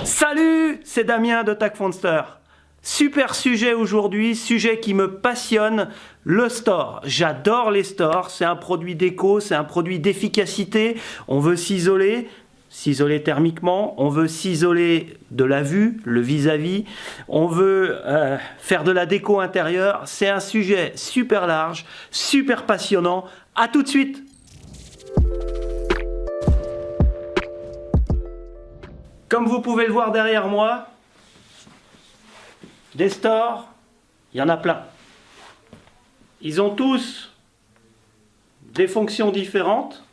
Salut, c'est Damien de TACFONSTER. Super sujet aujourd'hui, sujet qui me passionne, le store. J'adore les stores, c'est un produit d'éco, c'est un produit d'efficacité. On veut s'isoler thermiquement, on veut s'isoler de la vue, le vis-à-vis, on veut faire de la déco intérieure. C'est un sujet super large, super passionnant. À tout de suite. Comme vous pouvez le voir derrière moi, des stores, il y en a plein. Ils ont tous des fonctions différentes,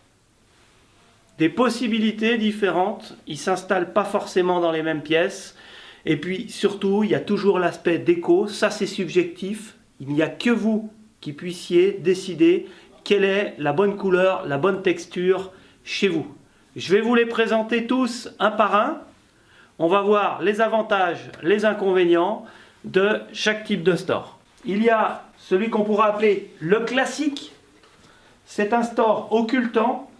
des possibilités différentes. Ils ne s'installent pas forcément dans les mêmes pièces. Et puis surtout, il y a toujours l'aspect déco. Ça, c'est subjectif. Il n'y a que vous qui puissiez décider quelle est la bonne couleur, la bonne texture chez vous. Je vais vous les présenter tous un par un. On va voir les avantages, les inconvénients de chaque type de store. Il y a celui qu'on pourra appeler le classique. C'est un store occultant,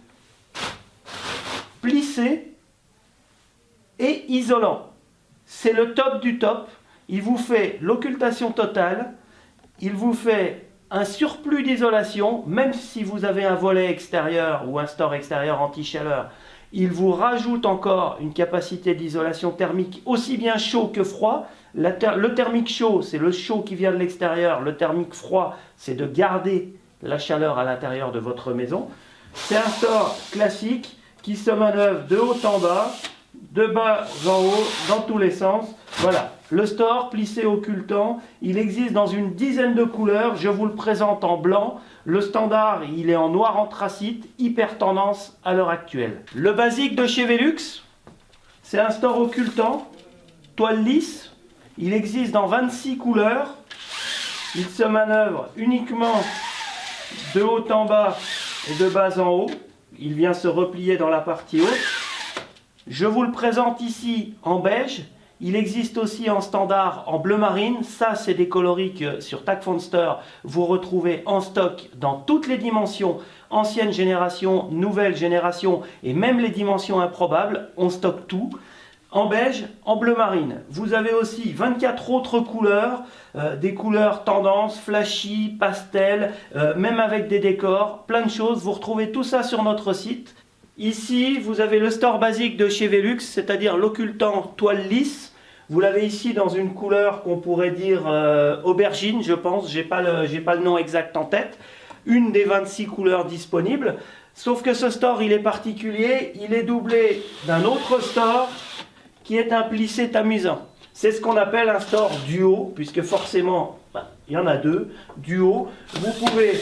plissé et isolant. C'est le top du top. Il vous fait l'occultation totale. Il vous fait un surplus d'isolation, même si vous avez un volet extérieur ou un store extérieur anti-chaleur. Il vous rajoute encore une capacité d'isolation thermique aussi bien chaud que froid. Le thermique chaud, c'est le chaud qui vient de l'extérieur. Le thermique froid, c'est de garder la chaleur à l'intérieur de votre maison. C'est un store classique qui se manœuvre de haut en bas, de bas en haut, dans tous les sens. Voilà, le store plissé occultant, il existe dans une dizaine de couleurs. Je vous le présente en blanc. Le standard, il est en noir anthracite, hyper tendance à l'heure actuelle. Le basique de chez Velux, c'est un store occultant, toile lisse. Il existe dans 26 couleurs. Il se manœuvre uniquement de haut en bas et de bas en haut. Il vient se replier dans la partie haute. Je vous le présente ici en beige. Il existe aussi en standard en bleu marine. Ça, c'est des coloris que sur TACFONSTER, vous retrouvez en stock dans toutes les dimensions, ancienne génération, nouvelle génération et même les dimensions improbables. On stocke tout. En beige, en bleu marine. Vous avez aussi 24 autres couleurs, des couleurs tendance, flashy, pastel, même avec des décors, plein de choses. Vous retrouvez tout ça sur notre site. Ici, vous avez le store basique de chez Velux, c'est-à-dire l'occultant toile lisse. Vous l'avez ici dans une couleur qu'on pourrait dire aubergine, je pense. J'ai pas le nom exact en tête. Une des 26 couleurs disponibles. Sauf que ce store, il est particulier. Il est doublé d'un autre store qui est un plissé tamisant. C'est ce qu'on appelle un store duo, puisque forcément, il y en a deux. Duo. Vous pouvez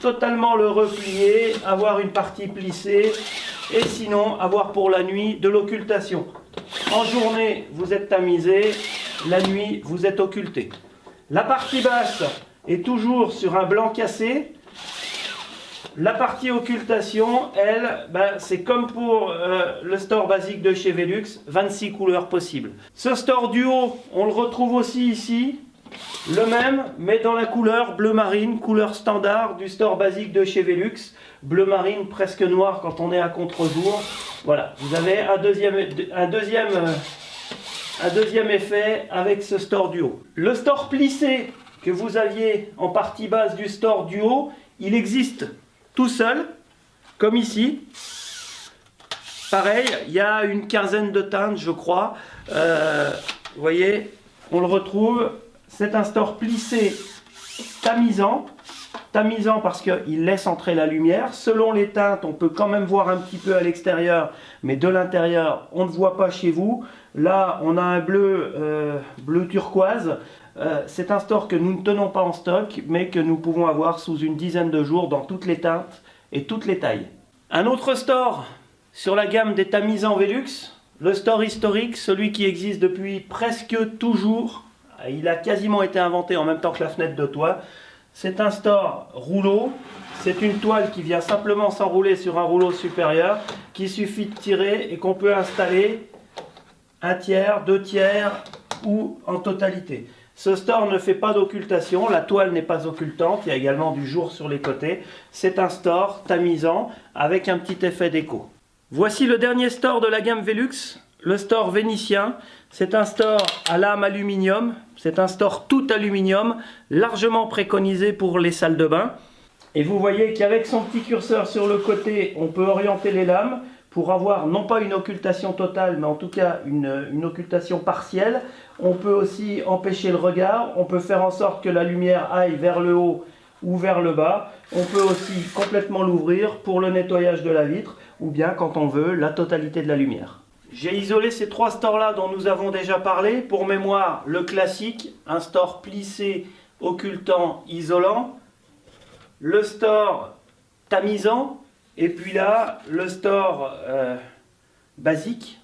totalement le replier, avoir une partie plissée, et sinon avoir pour la nuit de l'occultation. En journée, vous êtes tamisé, la nuit, vous êtes occulté. La partie basse est toujours sur un blanc cassé. La partie occultation, elle, c'est comme pour le store basique de chez Velux, 26 couleurs possibles. Ce store duo, on le retrouve aussi ici, le même, mais dans la couleur bleu marine, couleur standard du store basique de chez Velux. Bleu marine presque noir quand on est à contre-jour. Voilà, vous avez un deuxième effet avec ce store duo. Le store plissé que vous aviez en partie basse du store duo, il existe tout seul, comme ici. Pareil, il y a une quinzaine de teintes, je crois. Vous voyez, on le retrouve. C'est un store plissé tamisant. Tamisant parce qu'il laisse entrer la lumière. Selon les teintes, on peut quand même voir un petit peu à l'extérieur, mais de l'intérieur, on ne voit pas chez vous. Là, on a un bleu turquoise. C'est un store que nous ne tenons pas en stock, mais que nous pouvons avoir sous une dizaine de jours dans toutes les teintes et toutes les tailles. Un autre store sur la gamme des tamisants Velux, le store historique, celui qui existe depuis presque toujours. Il a quasiment été inventé en même temps que la fenêtre de toit. C'est un store rouleau. C'est une toile qui vient simplement s'enrouler sur un rouleau supérieur, qu'il suffit de tirer et qu'on peut installer un tiers, 2 tiers ou en totalité. Ce store ne fait pas d'occultation, la toile n'est pas occultante, il y a également du jour sur les côtés. C'est un store tamisant avec un petit effet déco. Voici le dernier store de la gamme Velux, le store vénitien. C'est un store à lame aluminium. C'est un store tout aluminium, largement préconisé pour les salles de bain. Et vous voyez qu'avec son petit curseur sur le côté, on peut orienter les lames pour avoir non pas une occultation totale, mais en tout cas une occultation partielle. On peut aussi empêcher le regard. On peut faire en sorte que la lumière aille vers le haut ou vers le bas. On peut aussi complètement l'ouvrir pour le nettoyage de la vitre ou bien quand on veut la totalité de la lumière. J'ai isolé ces trois stores là dont nous avons déjà parlé. Pour mémoire, le classique, un store plissé, occultant, isolant. Le store tamisant. Et puis là, le store basique.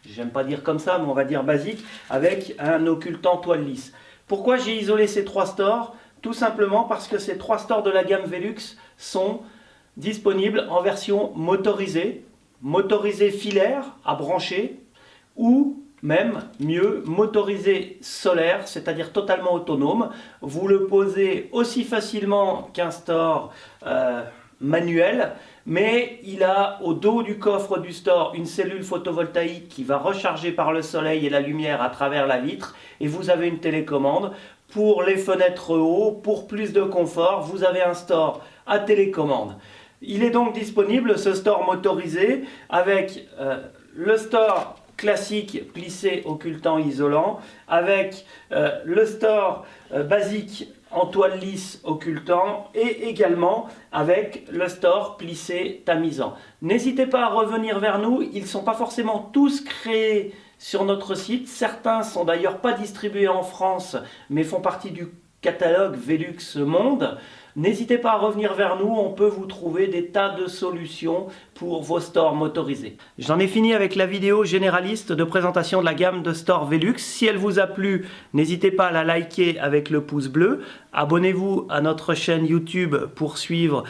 J'aime pas dire comme ça, mais on va dire basique, avec un occultant toile lisse. Pourquoi j'ai isolé ces trois stores? Tout simplement parce que ces trois stores de la gamme Velux sont disponibles en version motorisée filaire à brancher, ou même mieux, motorisé solaire, c'est-à-dire totalement autonome. Vous le posez aussi facilement qu'un store manuel, mais il a au dos du coffre du store une cellule photovoltaïque qui va recharger par le soleil et la lumière à travers la vitre, et vous avez une télécommande. Pour les fenêtres haut, pour plus de confort, vous avez un store à télécommande. Il est donc disponible, ce store motorisé, avec le store classique plissé, occultant, isolant, avec le store basique en toile lisse, occultant, et également avec le store plissé, tamisant. N'hésitez pas à revenir vers nous, ils ne sont pas forcément tous créés sur notre site. Certains sont d'ailleurs pas distribués en France, mais font partie du catalogue Velux Monde. N'hésitez pas à revenir vers nous, on peut vous trouver des tas de solutions pour vos stores motorisés. J'en ai fini avec la vidéo généraliste de présentation de la gamme de stores Velux. Si elle vous a plu, n'hésitez pas à la liker avec le pouce bleu. Abonnez-vous à notre chaîne YouTube pour suivre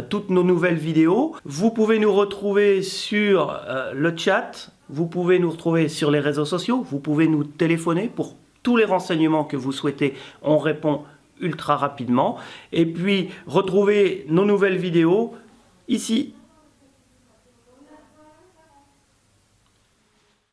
toutes nos nouvelles vidéos. Vous pouvez nous retrouver sur le chat, vous pouvez nous retrouver sur les réseaux sociaux, vous pouvez nous téléphoner pour tous les renseignements que vous souhaitez. On répond ultra rapidement. Et puis, retrouvez nos nouvelles vidéos ici.